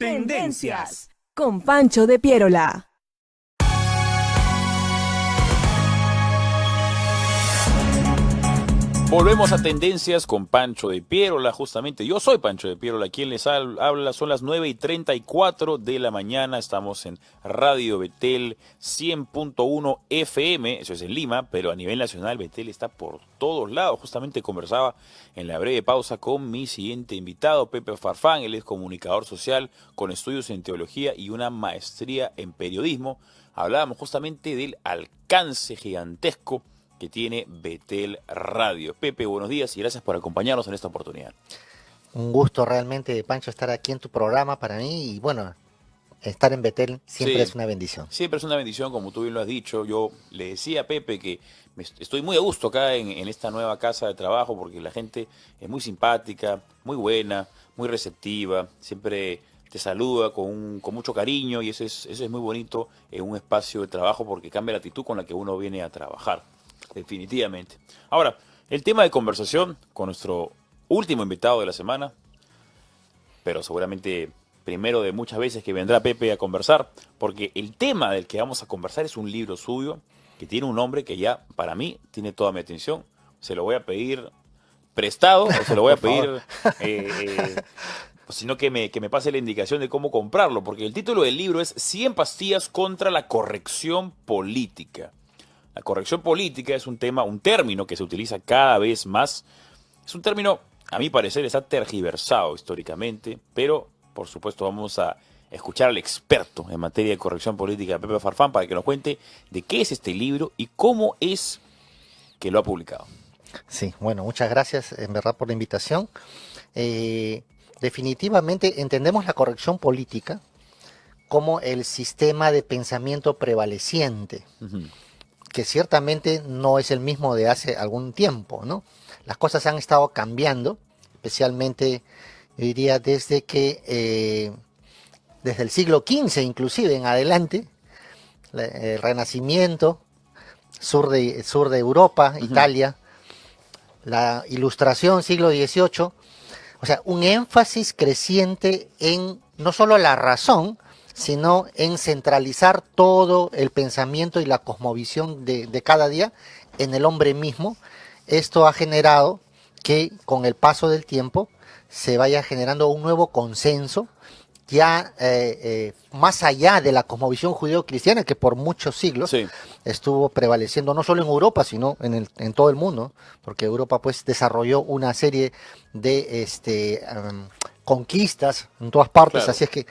Tendencias con Pancho de Piérola. Volvemos a Tendencias con Pancho de Piérola, justamente. Yo soy Pancho de Piérola, quien les habla. Son las 9:34 de la mañana. Estamos en Radio Betel 100.1 FM, eso es en Lima, pero a nivel nacional Betel está por todos lados. Justamente conversaba en la breve pausa con mi siguiente invitado, Pepe Farfán. Él es comunicador social con estudios en teología y una maestría en periodismo. Hablábamos justamente del alcance gigantesco que tiene Betel Radio. Pepe, buenos días y gracias por acompañarnos en esta oportunidad. Un gusto realmente, Pancho, estar aquí en tu programa para mí y bueno, estar en Betel siempre es una bendición. Siempre es una bendición, como tú bien lo has dicho. Yo le decía a Pepe que estoy muy a gusto acá en esta nueva casa de trabajo porque la gente es muy simpática, muy buena, muy receptiva, siempre te saluda con mucho cariño y eso es muy bonito en un espacio de trabajo porque cambia la actitud con la que uno viene a trabajar. Definitivamente. Ahora, el tema de conversación con nuestro último invitado de la semana, pero seguramente primero de muchas veces que vendrá Pepe a conversar, porque el tema del que vamos a conversar es un libro suyo que tiene un nombre que ya para mí tiene toda mi atención. Se lo voy a pedir prestado o se lo voy a pedir, sino que me pase la indicación de cómo comprarlo, porque el título del libro es 100 pastillas contra la corrección política. La corrección política es un término que se utiliza cada vez más. Es un término, a mi parecer, está tergiversado históricamente, pero por supuesto vamos a escuchar al experto en materia de corrección política, Pepe Farfán, para que nos cuente de qué es este libro y cómo es que lo ha publicado. Sí, bueno, muchas gracias en verdad por la invitación. Definitivamente entendemos la corrección política como el sistema de pensamiento prevaleciente. Uh-huh. Que ciertamente no es el mismo de hace algún tiempo, ¿no? Las cosas han estado cambiando, especialmente, yo diría, desde el siglo XV inclusive en adelante, el Renacimiento, sur de Europa, uh-huh. Italia, la Ilustración, siglo XVIII, o sea, un énfasis creciente en no solo la razón, sino en centralizar todo el pensamiento y la cosmovisión de cada día en el hombre mismo. Esto ha generado que con el paso del tiempo se vaya generando un nuevo consenso, ya más allá de la cosmovisión judeo-cristiana que por muchos siglos estuvo prevaleciendo no solo en Europa, sino en todo el mundo, porque Europa pues desarrolló una serie de conquistas en todas partes, claro. Así es que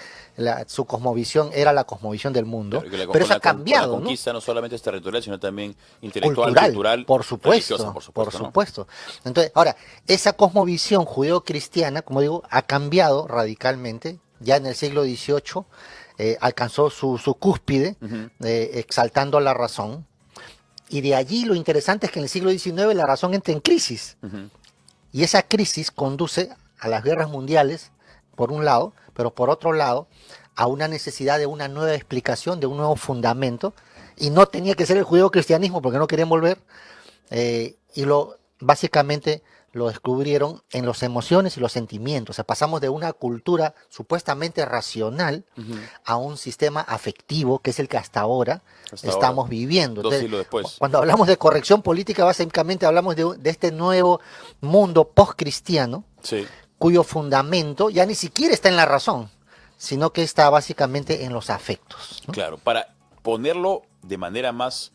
su cosmovisión era la cosmovisión del mundo, claro, pero eso ha cambiado. La conquista ¿no? solamente es territorial, sino también intelectual, cultural, por supuesto, por supuesto. ¿No? Entonces, ahora, esa cosmovisión judeo-cristiana, como digo, ha cambiado radicalmente. Ya en el siglo XVIII alcanzó su cúspide, uh-huh. Exaltando la razón. Y de allí lo interesante es que en el siglo XIX la razón entra en crisis. Uh-huh. Y esa crisis conduce a las guerras mundiales, por un lado, pero por otro lado, a una necesidad de una nueva explicación, de un nuevo fundamento. Y no tenía que ser el judeocristianismo porque no querían volver. Básicamente lo descubrieron en las emociones y los sentimientos. O sea, pasamos de una cultura supuestamente racional uh-huh. a un sistema afectivo, que es el que hasta ahora estamos viviendo. Dos siglos después. Cuando hablamos de corrección política, básicamente hablamos de este nuevo mundo post-cristiano, sí. Cuyo fundamento ya ni siquiera está en la razón, sino que está básicamente en los afectos, ¿no? Claro, para ponerlo de manera más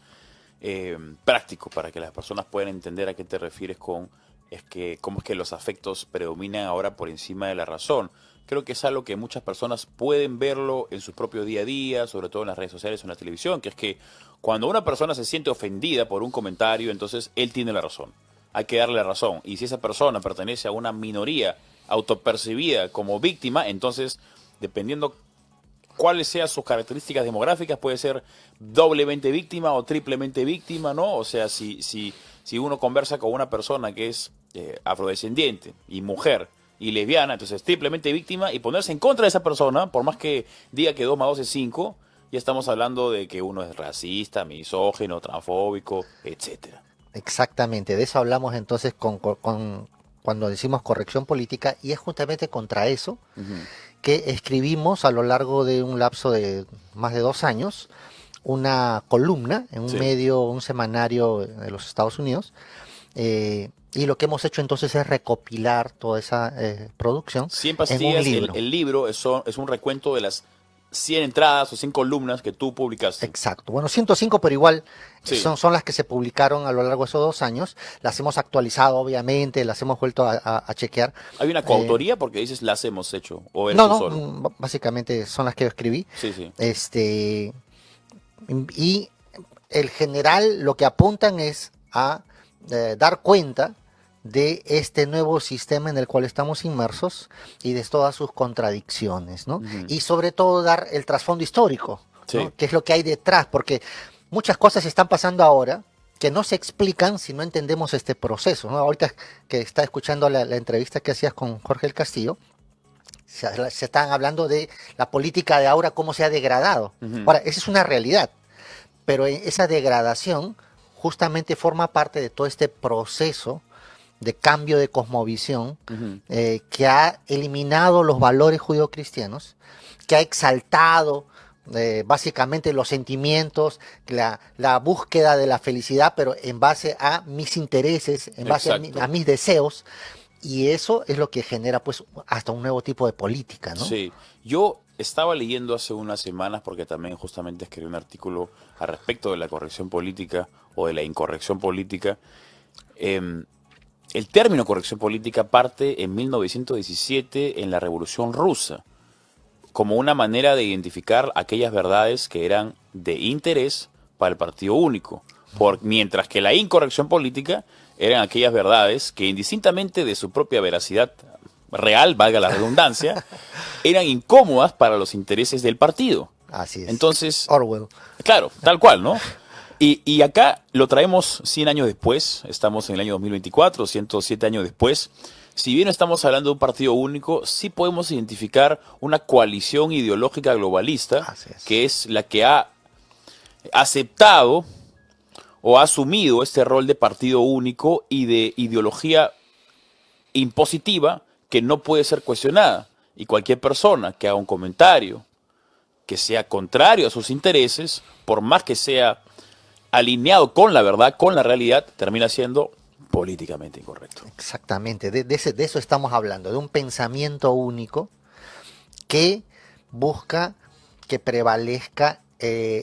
práctico, para que las personas puedan entender a qué te refieres cómo es que los afectos predominan ahora por encima de la razón. Creo que es algo que muchas personas pueden verlo en su propio día a día, sobre todo en las redes sociales o en la televisión, que es que cuando una persona se siente ofendida por un comentario, entonces él tiene la razón. Hay que darle la razón. Y si esa persona pertenece a una minoría autopercibida como víctima, entonces, dependiendo cuáles sean sus características demográficas, puede ser doblemente víctima o triplemente víctima, ¿no? O sea, si uno conversa con una persona que es afrodescendiente y mujer y lesbiana, entonces triplemente víctima, y ponerse en contra de esa persona, por más que diga que 2 más 2 es 5, ya estamos hablando de que uno es racista, misógino, transfóbico, etcétera. Exactamente, de eso hablamos entonces cuando decimos corrección política, y es justamente contra eso uh-huh. que escribimos a lo largo de un lapso de más de 2 años una columna en un Sí. medio, un semanario de los Estados Unidos. Y lo que hemos hecho entonces es recopilar toda esa producción 100 en un pastillas, libro. el libro es un recuento de las 100 entradas o 100 columnas que tú publicaste. Exacto. Bueno, 105, pero igual Sí. son las que se publicaron a lo largo de esos 2 años. Las hemos actualizado, obviamente, las hemos vuelto a chequear. ¿Hay una coautoría? Porque dices las hemos hecho, o eres No, tú no, solo. básicamente son las que yo escribí. Sí, sí. Y el general lo que apuntan es a dar cuenta de este nuevo sistema en el cual estamos inmersos y de todas sus contradicciones, ¿no? Ujú. Y sobre todo dar el trasfondo histórico, ¿no? Sí. ¿Qué es lo que hay detrás? Porque muchas cosas están pasando ahora que no se explican si no entendemos este proceso, ¿no? Ahorita que está escuchando la entrevista que hacías con Jorge el Castillo, se están hablando de la política de ahora, cómo se ha degradado. Ujú. Ahora, esa es una realidad, pero esa degradación justamente forma parte de todo este proceso de cambio de cosmovisión Ujú. que ha eliminado los valores judeocristianos, que ha exaltado básicamente los sentimientos, la búsqueda de la felicidad, pero en base a mis intereses, en base Exacto. a mis deseos, y eso es lo que genera pues hasta un nuevo tipo de política, ¿no? Sí, yo estaba leyendo hace unas semanas, porque también justamente escribí un artículo al respecto de la corrección política o de la incorrección política. El término corrección política parte en 1917 en la Revolución Rusa, como una manera de identificar aquellas verdades que eran de interés para el partido único, mientras que la incorrección política eran aquellas verdades que, indistintamente de su propia veracidad real, valga la redundancia, eran incómodas para los intereses del partido. Así es. Entonces, Orwell. claro, tal cual, ¿no? Y acá lo traemos 100 años después, estamos en el año 2024, 107 años después. Si bien no estamos hablando de un partido único, sí podemos identificar una coalición ideológica globalista, Así es. que es la que ha aceptado o ha asumido este rol de partido único y de ideología impositiva que no puede ser cuestionada. Y cualquier persona que haga un comentario que sea contrario a sus intereses, por más que sea alineado con la verdad, con la realidad, termina siendo políticamente incorrecto. Exactamente, de eso estamos hablando, de un pensamiento único que busca que prevalezca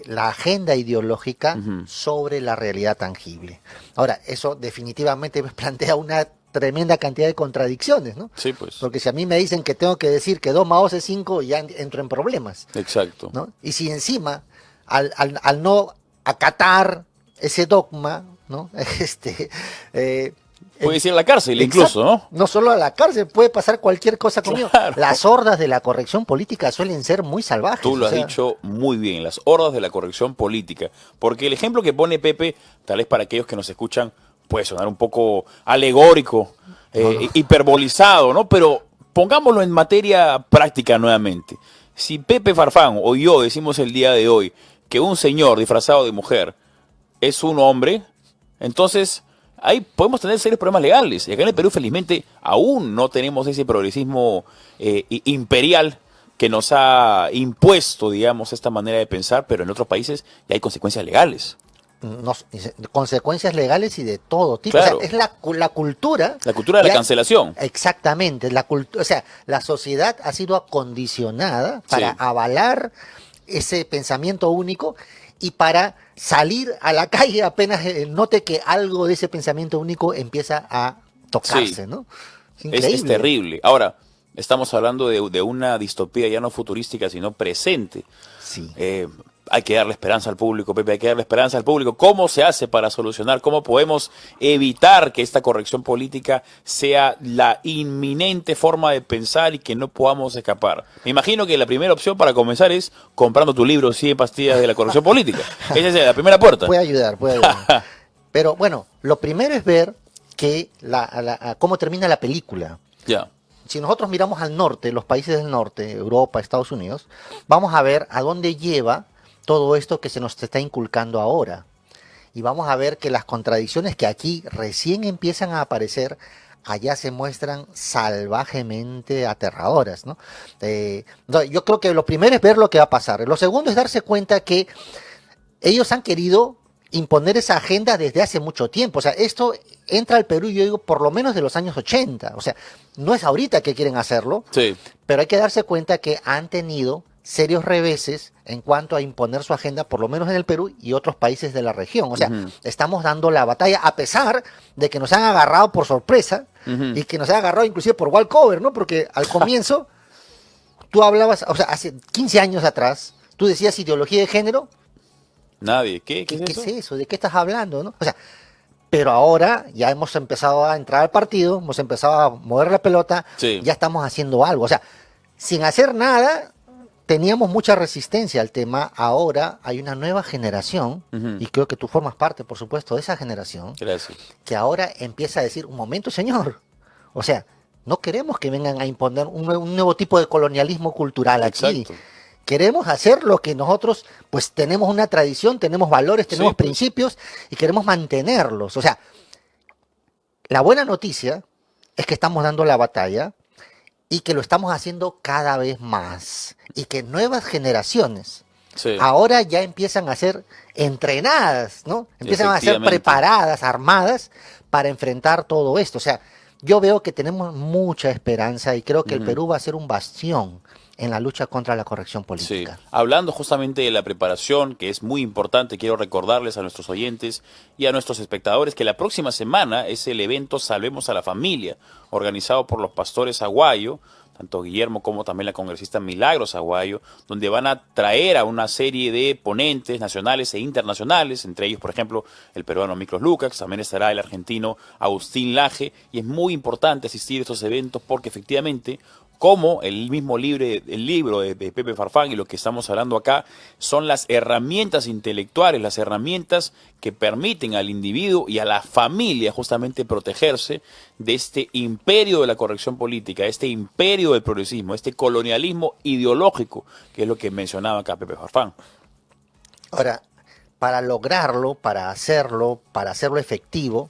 la agenda ideológica Ujú. sobre la realidad tangible. Ahora, eso definitivamente plantea una tremenda cantidad de contradicciones, ¿no? Sí, pues. Porque si a mí me dicen que tengo que decir que 2 más 2 es 5, ya entro en problemas, Exacto. ¿no? Y si encima, al no acatar ese dogma, ¿no? Puedes ir a la cárcel incluso, ¿no? No solo a la cárcel, puede pasar cualquier cosa conmigo. Claro. Las hordas de la corrección política suelen ser muy salvajes. Tú lo o has sea, dicho muy bien, las hordas de la corrección política. Porque el ejemplo que pone Pepe, tal vez para aquellos que nos escuchan, puede sonar un poco alegórico, hiperbolizado, ¿no? Pero pongámoslo en materia práctica nuevamente. Si Pepe Farfán o yo decimos el día de hoy que un señor disfrazado de mujer es un hombre, entonces ahí podemos tener serios problemas legales. Y acá en el Perú, felizmente, aún no tenemos ese progresismo imperial que nos ha impuesto, digamos, esta manera de pensar, pero en otros países ya hay consecuencias legales. consecuencias legales y de todo tipo. Claro. O sea, es la cultura. La cultura de la ya- cancelación. Exactamente. O sea, la sociedad ha sido acondicionada para Sí. avalar ese pensamiento único y para salir a la calle apenas note que algo de ese pensamiento único empieza a tocarse, Sí. ¿no? Es Es increíble. terrible. Ahora, estamos hablando de una distopía ya no futurística, sino presente. Sí. Hay que darle esperanza al público, Pepe, hay que darle esperanza al público. ¿Cómo se hace para solucionar? ¿Cómo podemos evitar que esta corrección política sea la inminente forma de pensar y que no podamos escapar? Me imagino que la primera opción para comenzar es comprando tu libro 100 pastillas de la corrección política. Esa es la primera puerta. Puede ayudar, puede ayudar. Pero bueno, lo primero es ver que cómo termina la película. Ya. Si nosotros miramos al norte, los países del norte, Europa, Estados Unidos, vamos a ver a dónde lleva todo esto que se nos está inculcando ahora. Y vamos a ver que las contradicciones que aquí recién empiezan a aparecer, allá se muestran salvajemente aterradoras, ¿no? No, yo creo que lo primero es ver lo que va a pasar. Lo segundo es darse cuenta que ellos han querido imponer esa agenda desde hace mucho tiempo. O sea, esto entra al Perú, yo digo, por lo menos de los años 80. O sea, no es ahorita que quieren hacerlo, Sí. pero hay que darse cuenta que han tenido serios reveses en cuanto a imponer su agenda, por lo menos en el Perú y otros países de la región. O sea, estamos dando la batalla a pesar de que nos han agarrado por sorpresa y que nos han agarrado inclusive por walkover, ¿no? Porque al comienzo tú hablabas, o sea, hace 15 años atrás, tú decías ideología de género. Nadie. ¿Qué ¿Qué es es eso? eso? ¿De qué estás hablando, no? O sea, pero ahora ya hemos empezado a entrar al partido, hemos empezado a mover la pelota, Sí. ya estamos haciendo algo. O sea, sin hacer nada, teníamos mucha resistencia al tema. Ahora hay una nueva generación, y creo que tú formas parte, por supuesto, de esa generación, Gracias. que ahora empieza a decir, un momento, señor. O sea, no queremos que vengan a imponer un nuevo tipo de colonialismo cultural aquí. Exacto. Queremos hacer lo que nosotros, pues tenemos una tradición, tenemos valores, tenemos Sí, pues. principios y queremos mantenerlos. O sea, la buena noticia es que estamos dando la batalla y que lo estamos haciendo cada vez más. Y que nuevas generaciones Sí. ahora ya empiezan a ser entrenadas, ¿no? Empiezan a ser Efectivamente. preparadas, armadas para enfrentar todo esto. O sea, yo veo que tenemos mucha esperanza y creo que el Perú va a ser un bastión en la lucha contra la corrección Sí, política. hablando justamente de la preparación, que es muy importante, quiero recordarles a nuestros oyentes y a nuestros espectadores que la próxima semana es el evento Salvemos a la Familia, organizado por los pastores Aguayo, tanto Guillermo como también la congresista Milagros Aguayo, donde van a traer a una serie de ponentes nacionales e internacionales, entre ellos, por ejemplo, el peruano Miklos Lukács, también estará el argentino Agustín Laje, y es muy importante asistir a estos eventos porque efectivamente, como el mismo libro de Pepe Farfán y lo que estamos hablando acá, son las herramientas intelectuales, las herramientas que permiten al individuo y a la familia justamente protegerse de este imperio de la corrección política, este imperio del progresismo, este colonialismo ideológico, que es lo que mencionaba acá Pepe Farfán. Ahora, para lograrlo, para hacerlo efectivo,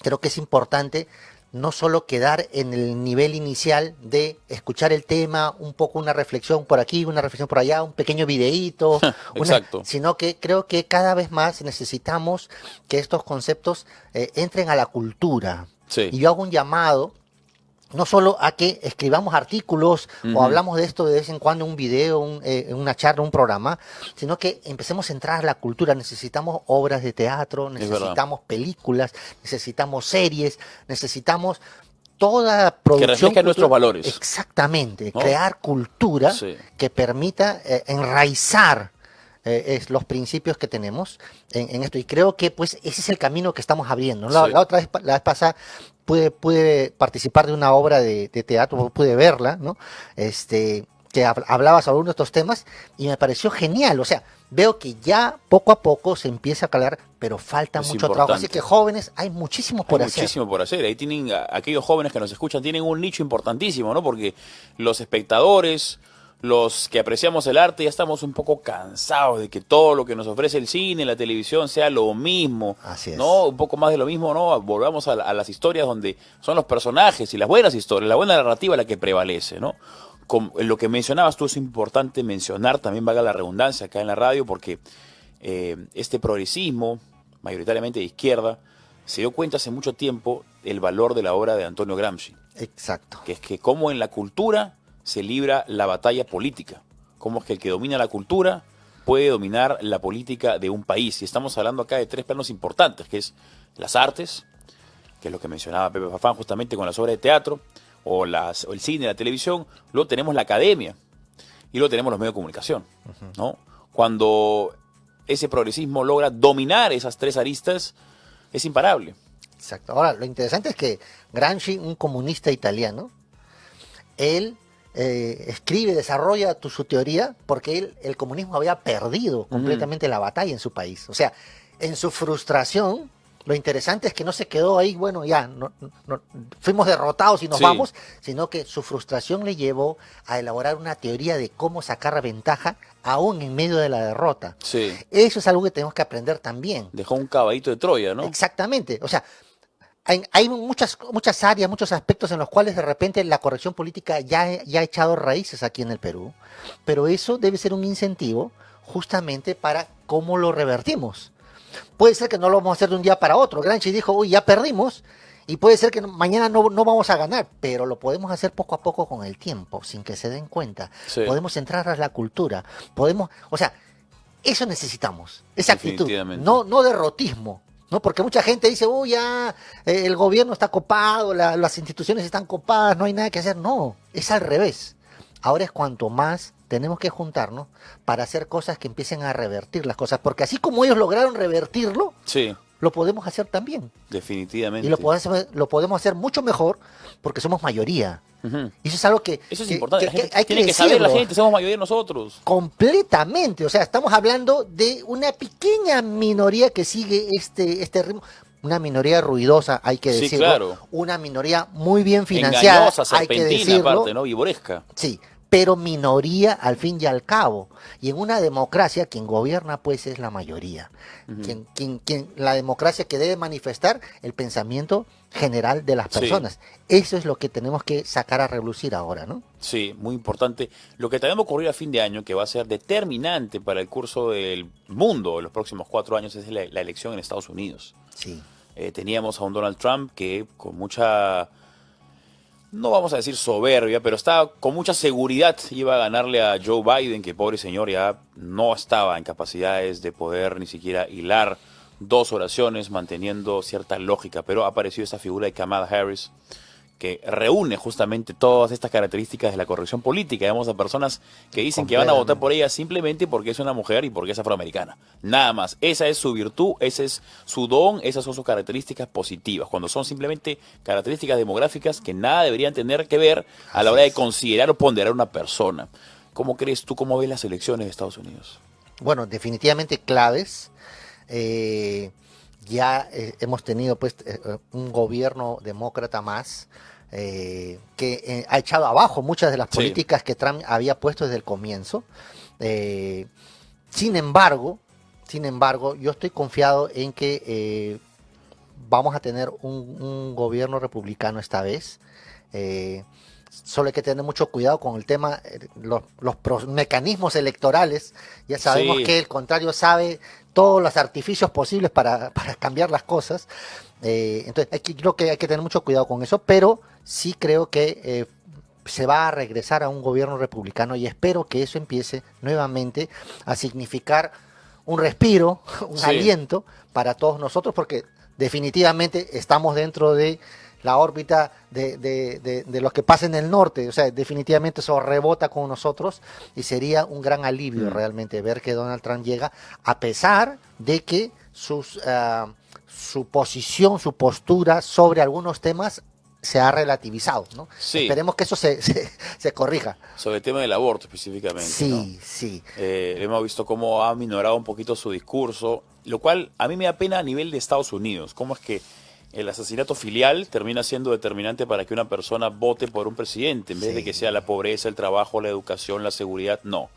creo que es importante no solo quedar en el nivel inicial de escuchar el tema, un poco una reflexión por aquí, una reflexión por allá, un pequeño videíto, Exacto. sino que creo que cada vez más necesitamos que estos conceptos entren a la cultura. Sí. Y yo hago un llamado no solo a que escribamos artículos o hablamos de esto de vez en cuando en un video, en una charla, un programa, sino que empecemos a entrar a la cultura. Necesitamos obras de teatro, necesitamos películas, necesitamos series, necesitamos toda producción refleje nuestros valores. Exactamente, ¿no? crear cultura Sí. que permita enraizar los principios que tenemos en esto. Y creo que pues ese es el camino que estamos abriendo, ¿no? Sí. La otra vez, la vez pasada, pude participar de una obra de teatro, pude verla, ¿no? Que hablaba sobre uno de estos temas y me pareció genial. O sea, veo que ya poco a poco se empieza a calar, pero falta Es mucho trabajo. Así importante. que jóvenes, hay muchísimo por Hay hacer. muchísimo por hacer. Ahí tienen aquellos jóvenes que nos escuchan, tienen un nicho importantísimo, ¿no? Porque los espectadores, los que apreciamos el arte, ya estamos un poco cansados de que todo lo que nos ofrece el cine, la televisión, sea lo mismo. Así es. ¿No? Un poco más de lo mismo, ¿no? Volvamos a las historias donde son los personajes y las buenas historias, la buena narrativa la que prevalece, ¿no? Lo que mencionabas tú es importante mencionar, también valga la redundancia acá en la radio, porque este progresismo, mayoritariamente de izquierda, se dio cuenta hace mucho tiempo el valor de la obra de Antonio Gramsci, Exacto. que es que cómo en la cultura se libra la batalla política, cómo es que el que domina la cultura puede dominar la política de un país. Y estamos hablando acá de tres planos importantes, que es las artes, que es lo que mencionaba Pepe Farfán justamente con las obras de teatro, o el cine, la televisión. Luego tenemos la academia y luego tenemos los medios de comunicación, ¿no? Cuando ese progresismo logra dominar esas tres aristas, es imparable. Exacto. Ahora, lo interesante es que Gramsci, un comunista italiano, él escribe, desarrolla su teoría porque el comunismo había perdido completamente la batalla en su país. O sea, en su frustración, lo interesante es que no se quedó ahí, bueno, ya, fuimos derrotados y nos Sí. vamos, sino que su frustración le llevó a elaborar una teoría de cómo sacar ventaja aún en medio de la derrota. Sí. Eso es algo que tenemos que aprender también. Dejó un caballito de Troya, ¿no? Exactamente. O sea, hay muchas áreas, muchos aspectos en los cuales de repente la corrección política ya ha echado raíces aquí en el Perú, pero eso debe ser un incentivo justamente para cómo lo revertimos. Puede ser que no lo vamos a hacer de un día para otro. Gramsci dijo, uy, ya perdimos, y puede ser que mañana no vamos a ganar, pero lo podemos hacer poco a poco con el tiempo, sin que se den cuenta. Sí. Podemos entrar a la cultura, o sea, eso necesitamos, esa actitud, Definitivamente. no derrotismo. ¿No? Porque mucha gente dice, uy, ya el gobierno está copado, las instituciones están copadas, no hay nada que hacer. No, es al revés. Ahora es cuanto más tenemos que juntarnos para hacer cosas que empiecen a revertir las cosas. Porque así como ellos lograron revertirlo, Sí, lo podemos hacer también. definitivamente. Y lo podemos hacer mucho mejor porque somos mayoría. Ujú. Y eso es algo que, Eso es que- importante. que- La gente que hay que tiene que saber la decirlo. gente, somos mayoría nosotros. Completamente, o sea, estamos hablando de una pequeña minoría que sigue este ritmo, una minoría ruidosa, hay que Sí, decirlo, claro. una minoría muy bien financiada, Engañosa, hay que serpentina decirlo, aparte, ¿no? Vivoresca. sí, pero minoría al fin y al cabo. Y en una democracia quien gobierna pues es la mayoría. La democracia que debe manifestar el pensamiento general de las Sí. personas. Eso es lo que tenemos que sacar a relucir ahora, ¿no? Sí, muy importante. Lo que también va a ocurrir a fin de año, que va a ser determinante para el curso del mundo en los próximos 4 años, es la elección en Estados Unidos. Sí. Teníamos a un Donald Trump que con mucha, no vamos a decir soberbia, pero estaba con mucha seguridad iba a ganarle a Joe Biden, que pobre señor ya no estaba en capacidades de poder ni siquiera hilar 2 oraciones manteniendo cierta lógica, pero ha aparecido esta figura de Kamala Harris que reúne justamente todas estas características de la corrección política. Vemos a personas que dicen que van a votar por ella simplemente porque es una mujer y porque es afroamericana. Nada más. Esa es su virtud, ese es su don, esas son sus características positivas. Cuando son simplemente características demográficas que nada deberían tener que ver a la hora de considerar o ponderar a una persona. ¿Cómo crees tú, cómo ves las elecciones de Estados Unidos? Bueno, definitivamente claves. Hemos tenido pues un gobierno demócrata más que ha echado abajo muchas de las Sí. políticas que Trump había puesto desde el comienzo. Sin embargo, yo estoy confiado en que vamos a tener un gobierno republicano esta vez. Solo hay que tener mucho cuidado con el tema, los mecanismos electorales. Ya sabemos Sí. que el contrario sabe todos los artificios posibles para cambiar las cosas. Entonces, creo que hay que tener mucho cuidado con eso, pero sí creo que se va a regresar a un gobierno republicano y espero que eso empiece nuevamente a significar un respiro, un Sí. aliento para todos nosotros, porque definitivamente estamos dentro de la órbita de lo que pasa en el norte. O sea, definitivamente eso rebota con nosotros y sería un gran alivio realmente ver que Donald Trump llega, a pesar de que su posición, su postura sobre algunos temas se ha relativizado, ¿no? Sí. Esperemos que eso se corrija. Sobre el tema del aborto específicamente, ¿no? Sí, sí. Hemos visto cómo ha minorado un poquito su discurso, lo cual a mí me da pena a nivel de Estados Unidos. Cómo es que el asesinato filial termina siendo determinante para que una persona vote por un presidente, en vez de que sea la pobreza, el trabajo, la educación, la seguridad. No,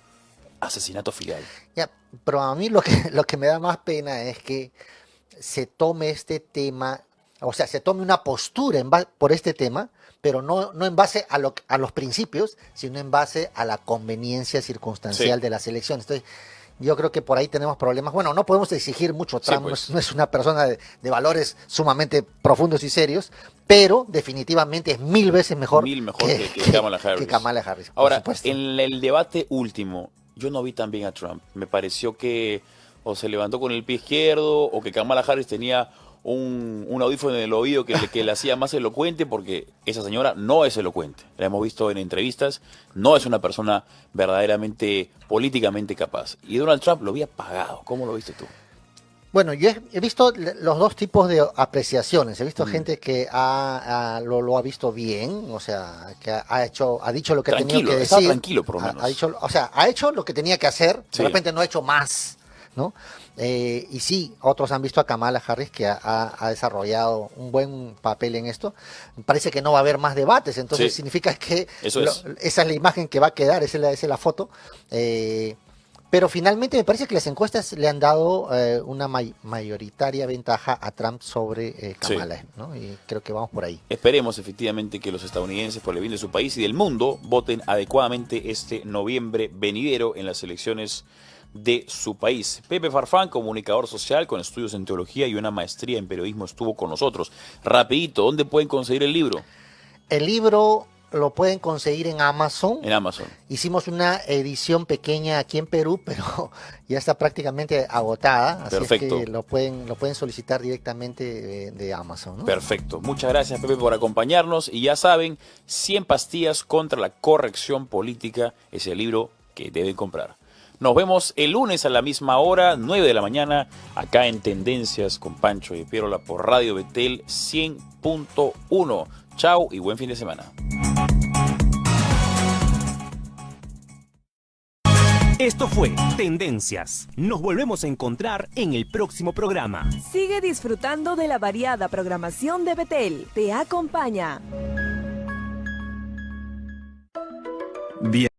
asesinato filial. Ya, pero a mí lo que me da más pena es que se tome este tema, o sea, se tome una postura por este tema, pero no en base a los principios, sino en base a la conveniencia circunstancial Sí. de las elecciones. Entonces, yo creo que por ahí tenemos problemas. Bueno, no podemos exigir mucho. Sí, Trump pues. no es una persona de valores sumamente profundos y serios, pero definitivamente es 1000 veces mejor, Mil mejor que Kamala Harris. que Kamala Harris, por Ahora, supuesto. en el debate último, yo no vi tan bien a Trump. Me pareció que o se levantó con el pie izquierdo o que Kamala Harris tenía un audífono en el oído que le hacía más elocuente, porque esa señora no es elocuente. La hemos visto en entrevistas, no es una persona verdaderamente políticamente capaz. Y Donald Trump lo había apagado. ¿Cómo lo viste tú? Bueno, yo he visto los dos tipos de apreciaciones. He visto gente que lo ha visto bien, o sea, que ha dicho lo que tenía Tranquilo, que estaba decir. tranquilo por lo menos. Ha hecho lo que tenía que hacer. Sí. De repente no ha hecho más, ¿no? Y sí, otros han visto a Kamala Harris que ha desarrollado un buen papel en esto. Parece que no va a haber más debates, entonces Sí. significa que Eso es. esa es la imagen que va a quedar, esa es la foto. Pero finalmente me parece que las encuestas le han dado una mayoritaria ventaja a Trump sobre Kamala, ¿no? Y creo que vamos por ahí. Esperemos efectivamente que los estadounidenses, por el bien de su país y del mundo, voten adecuadamente este noviembre venidero en las elecciones de su país. Pepe Farfán, comunicador social con estudios en teología y una maestría en periodismo, estuvo con nosotros. Rapidito, ¿dónde pueden conseguir el libro? El libro lo pueden conseguir en Amazon. En Amazon. Hicimos una edición pequeña aquí en Perú, pero ya está prácticamente agotada. Así Perfecto. es que lo pueden solicitar directamente de Amazon, ¿no? Perfecto. Muchas gracias, Pepe, por acompañarnos. Y ya saben, 100 pastillas contra la corrección política es el libro que deben comprar. Nos vemos el lunes a la misma hora, 9 de la mañana, acá en Tendencias con Pancho y Pierola por Radio Betel 100.1. Chao y buen fin de semana. Esto fue Tendencias. Nos volvemos a encontrar en el próximo programa. Sigue disfrutando de la variada programación de Betel. Te acompaña.